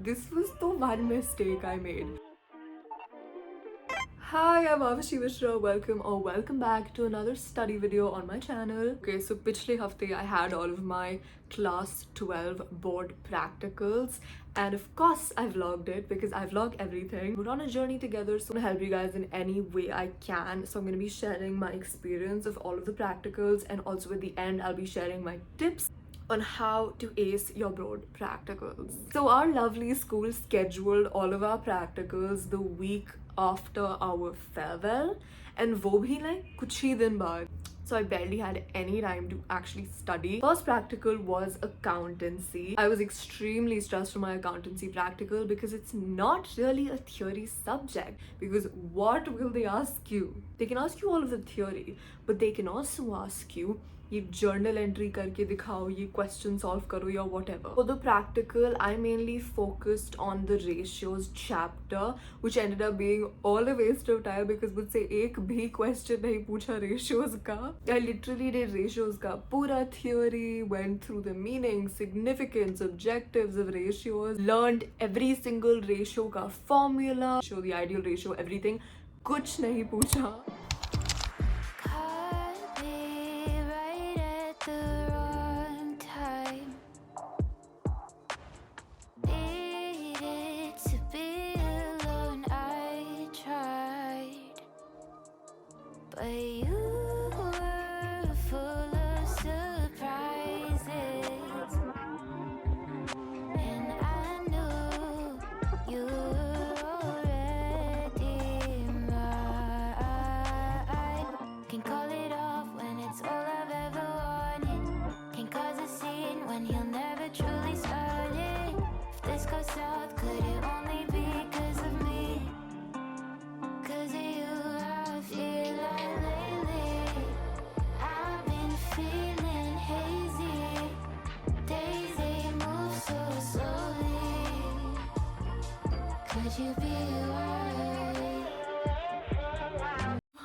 This was the one mistake I made. Hi, I'm Avashi Mishra. Welcome back to another study video on my channel. Okay, so पिछले हफ्ते I had all of my class 12 board practicals, and of course I vlogged it because I vlog everything. We're on a journey together, so I'm gonna help you guys in any way I can. So I'm gonna be sharing my experience of all of the practicals, and also at the end I'll be sharing my tips on how to ace your board practicals. So our lovely school scheduled all of our practicals the week after our farewell, and वो भी like कुछ ही दिन बाद. So I barely had any time to actually study. First practical was accountancy. I was extremely stressed for my accountancy practical because it's not really a theory subject. Because what will they ask you? They can ask you all of the theory, but they can also ask you ये journal entry करके दिखाओ, ये question solve करो या whatever. For the practical, I mainly focused on the ratios chapter, which ended up being all a waste of time because मुझसे एक भी question नहीं पूछा ratios का. I literally did ratios का पूरा theory, went through the meaning, significance, objectives of ratios, learned every single ratio का formula, show the ideal ratio, everything. कुछ नहीं पूछा.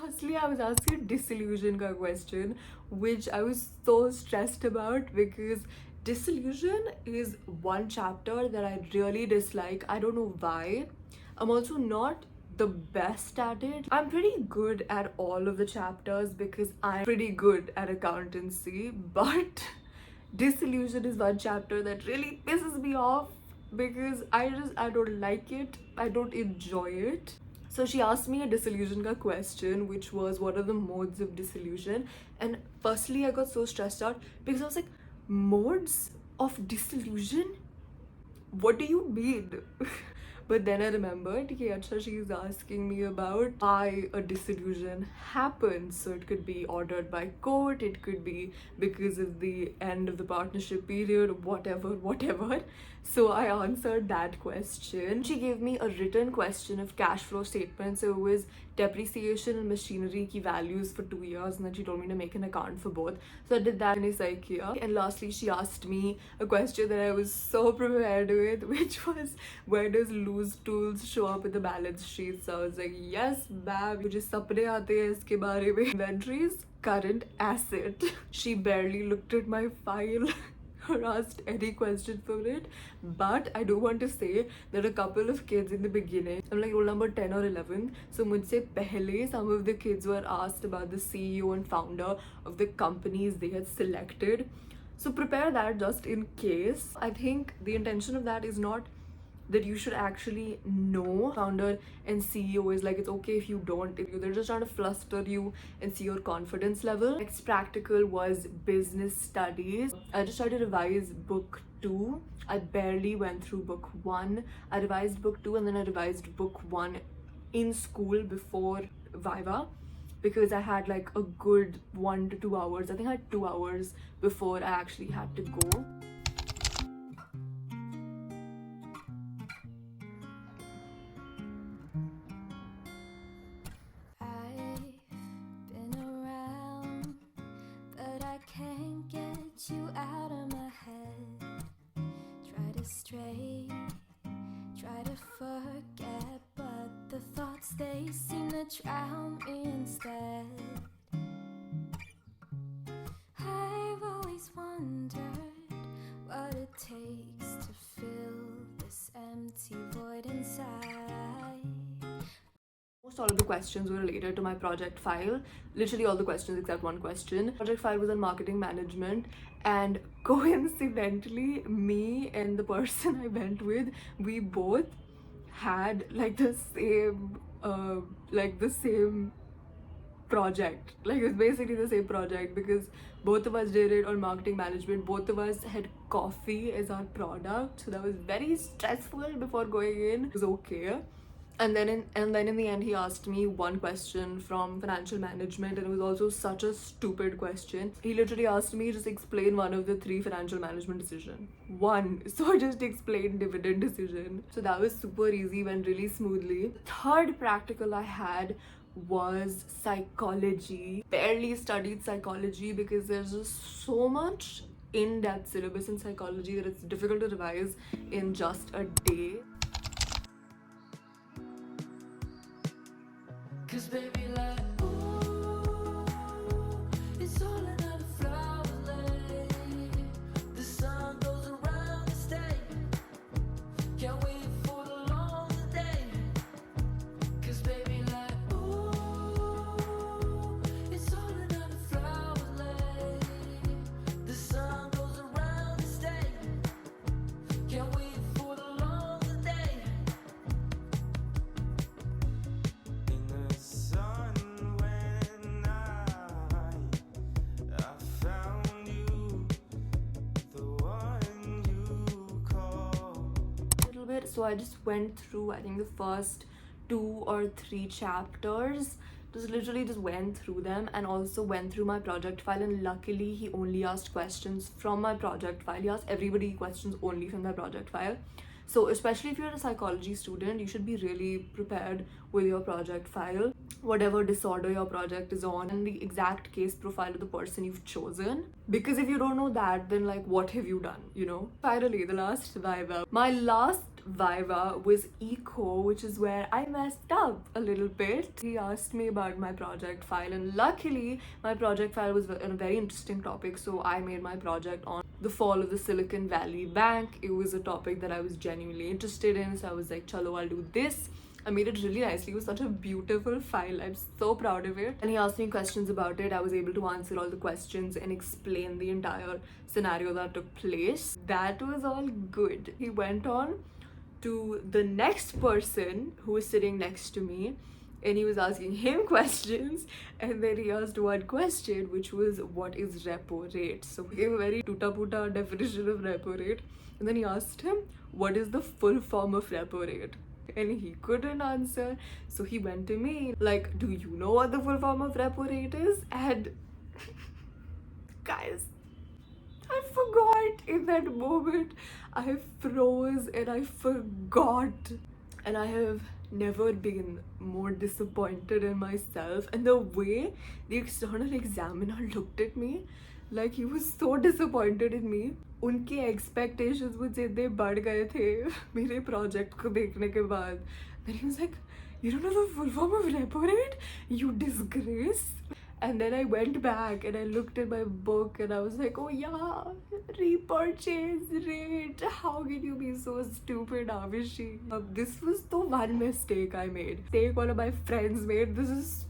Firstly, I was asked a disillusion ka question, which I was so stressed about because disillusion is one chapter that I really dislike. I don't know why. I'm also not the best at it. I'm pretty good at all of the chapters because I'm pretty good at accountancy, but disillusion is one chapter that really pisses me off because I don't like it. I don't enjoy it. So she asked me a disillusion ka question, which was what are the modes of disillusion? And firstly, I got so stressed out because I was like, modes of disillusion? What do you mean? But then I remembered, okay, Acha, she is asking me about why a disillusion happens. So it could be ordered by court, it could be because of the end of the partnership period, whatever. So I answered that question. She gave me a written question of cash flow statement. So it was depreciation and machinery ki values for 2 years, and then she told me to make an account for both. So I did that in IKEA. And lastly, she asked me a question that I was so prepared with, which was where does loose tools show up in the balance sheet? So I was like, yes, ma'am, मुझे सपने आते हैं इसके बारे में. Inventories, current asset. She barely looked at my file or asked any question for it. But I do want to say that a couple of kids in the beginning, I'm like roll number 10 or 11, so mujhse pehle some of the kids were asked about the CEO and founder of the companies they had selected. So prepare that just in case. I think the intention of that is not that you should actually know founder and CEO is like, it's okay if you don't, if you, they're just trying to fluster you and see your confidence level. Next practical was business studies. I just tried to revise book 2. I barely went through book 1. I revised book 2 and then I revised book 1 in school before Viva because I had like a good 1 to 2 hours. I think I had 2 hours before I actually had to go. Try to forget, but the thoughts they seem to drown me instead. I've always wondered what empty void inside. Most all of the questions were related to my project file. Literally all the questions except one question. Project file was on marketing management, and coincidentally, me and the person I went with, we both had like the same project. Like it was basically the same project because both of us did it on marketing management. Both of us had coffee as our product, so that was very stressful before going in. It was okay. And then in the end he asked me one question from financial management, and it was also such a stupid question. He literally asked me just explain one of the three financial management decision. One. So I just explained dividend decision. So that was super easy, went really smoothly. The third practical I had was psychology. Barely studied psychology because there's just so much in-depth syllabus in psychology that it's difficult to revise in just a day. Cause baby, like, ooh, it's all another flower lay. The sun goes around the state. Can't wait for the long day. Cause baby, like, ooh, it's all another flower lay. The sun goes around the state. Can't wait for the long day. In the sun when I found you, the one you call. Little bit, so I just went through I think the first 2 or 3 chapters, just literally just went through them, and also went through my project file. And luckily he only asked questions from my project file. He asked everybody questions only from their project file. So especially if you're a psychology student, you should be really prepared with your project file, whatever disorder your project is on, and the exact case profile of the person you've chosen. Because if you don't know that, then like what have you done, you know? Finally, the last viva. My last viva was eco, which is where I messed up a little bit. He asked me about my project file, and luckily my project file was on a very interesting topic, so I made my project on the fall of the Silicon Valley Bank. It was a topic that I was genuinely interested in, so I was like, chalo, I'll do this. I made it really nicely. It was such a beautiful file. I'm so proud of it. And he asked me questions about it. I was able to answer all the questions and explain the entire scenario that took place. That was all good. He went on to the next person who was sitting next to me, and he was asking him questions, and then he asked one question, which was, what is repo rate? So he gave a very tuta-puta definition of repo rate, and then he asked him, what is the full form of repo rate? And he couldn't answer, so he went to me like, do you know what the full form of repo rate is? And guys, I forgot in that moment. I froze and I forgot. And I have never been more disappointed in myself. And the way the external examiner looked at me, like he was so disappointed in me. उनके expectations मुझसे इतने बढ़ गए थे मेरे project को देखने के बाद. Then he was like, you don't know the full form of repo rate? You disgrace. And then I went back and I looked at my book and I was like, oh yeah, repurchase rate. How can you be so stupid, Avishi? This was the one mistake I made. Mistake one of my friends made. This is,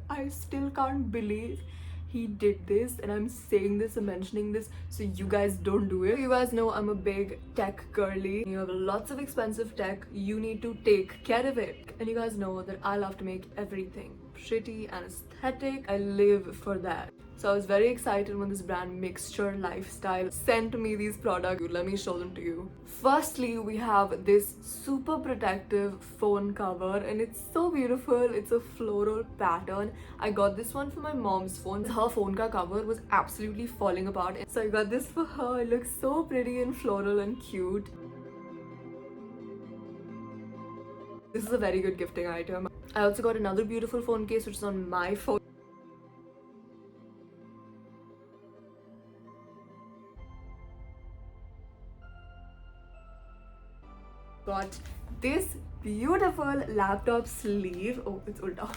I still can't believe he did this, and I'm saying this and mentioning this so you guys don't do it. You guys know I'm a big tech girly. You have lots of expensive tech, you need to take care of it. And you guys know that I love to make everything pretty and aesthetic. I live for that. So I was very excited when this brand Mixture Lifestyle sent me these products. Let me show them to you. Firstly, we have this super protective phone cover, and it's so beautiful. It's a floral pattern. I got this one for my mom's phone. Her phone ka cover was absolutely falling apart, so I got this for her. It looks so pretty and floral and cute. This is a very good gifting item. I also got another beautiful phone case, which is on my phone. Got this beautiful laptop sleeve. Oh, it's ulta.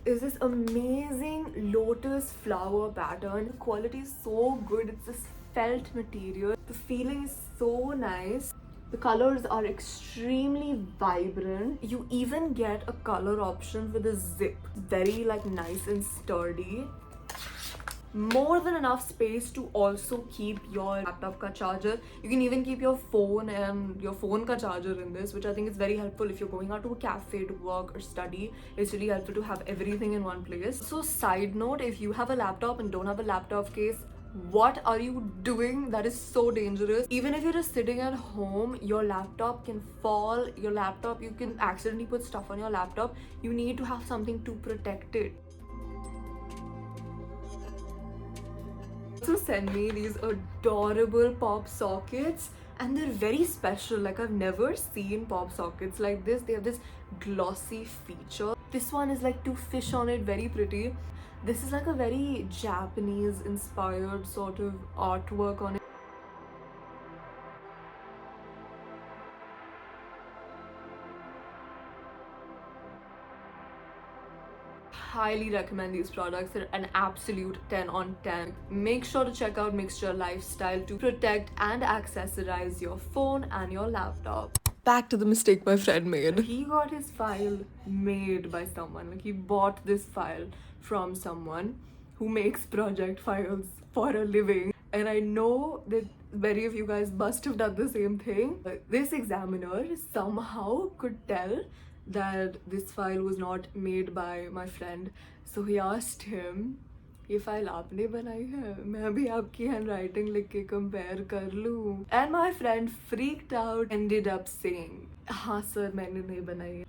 Is this amazing lotus flower pattern. Quality is so good. It's this felt material. The feeling is so nice. The colors are extremely vibrant. You even get a color option with a zip. Very like nice and sturdy. More than enough space to also keep your laptop ka charger. You can even keep your phone and your phone ka charger in this, which I think is very helpful if you're going out to a cafe to work or study. It's really helpful to have everything in one place. So side note, if you have a laptop and don't have a laptop case, what are you doing? That is so dangerous. Even if you're just sitting at home, your laptop can fall. Your laptop, you can accidentally put stuff on your laptop. You need to have something to protect it. Also send me these adorable pop sockets, and they're very special. Like, I've never seen pop sockets like this. They have this glossy feature. This one is like two fish on it, very pretty. This is like a very Japanese inspired sort of artwork on it. Highly recommend these products. They're an absolute 10 on 10. Make sure to check out Mixture Lifestyle to protect and accessorize your phone and your laptop. Back to the mistake my friend made. He got his file made by someone. Like, he bought this file from someone who makes project files for a living. And I know that many of you guys must have done the same thing. This examiner somehow could tell that this file was not made by my friend. So he asked him, ये file आपने बनाई है, मैं भी आपकी handwriting लिख के compare कर लूँ. And my friend freaked out, ended up saying, हाँ सर मैंने नहीं बनाई है.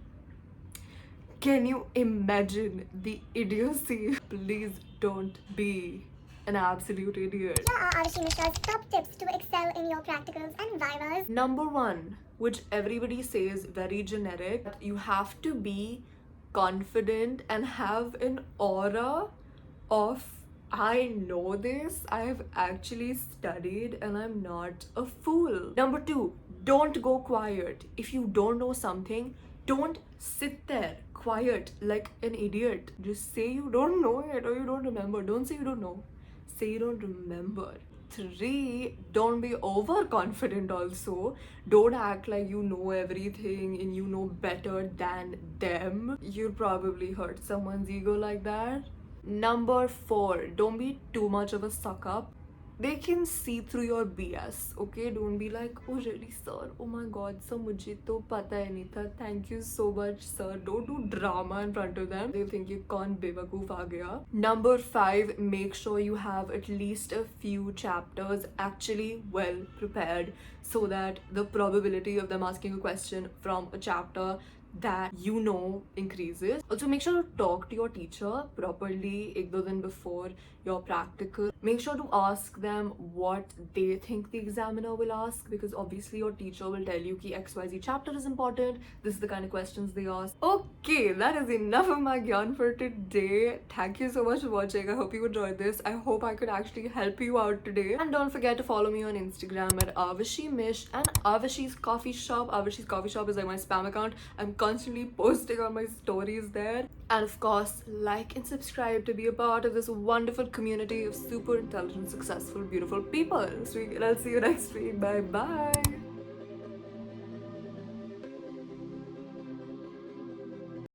Can you imagine the idiocy? Please don't be an absolute idiot. Here are Arshi Mishra's top tips to excel in your practicals and vivas. Number one, which everybody says very generic, that you have to be confident and have an aura of, I know this, I've actually studied and I'm not a fool. Number two, don't go quiet. If you don't know something, don't sit there quiet like an idiot. Just say you don't know it or you don't remember. Don't say you don't know. Say you don't remember. 3, don't be overconfident also. Don't act like you know everything and you know better than them. You'll probably hurt someone's ego like that. Number 4, don't be too much of a suck up. They can see through your BS, okay? Don't be like, oh really sir, oh my god sir, mujhe to pata hai nahi tha, thank you so much sir. Don't do drama in front of them. They think you kaun bevakoof aa gaya. Number 5, make sure you have at least a few chapters actually well prepared, so that the probability of them asking a question from a chapter that you know increases. Also, make sure to talk to your teacher properly 1-2 दिन before your practical. Make sure to ask them what they think the examiner will ask, because obviously your teacher will tell you ki XYZ chapter is important, this is the kind of questions they ask. Okay, that is enough of my gyan for today. Thank you so much for watching. I hope you enjoyed this. I hope I could actually help you out today. And don't forget to follow me on Instagram at avashimish and Avashi's Coffee Shop. Avashi's Coffee Shop is like my spam account. I'm constantly posting on my stories there. And of course, like and subscribe to be a part of this wonderful community of super intelligent, successful, beautiful people. And I'll see you next week. Bye bye.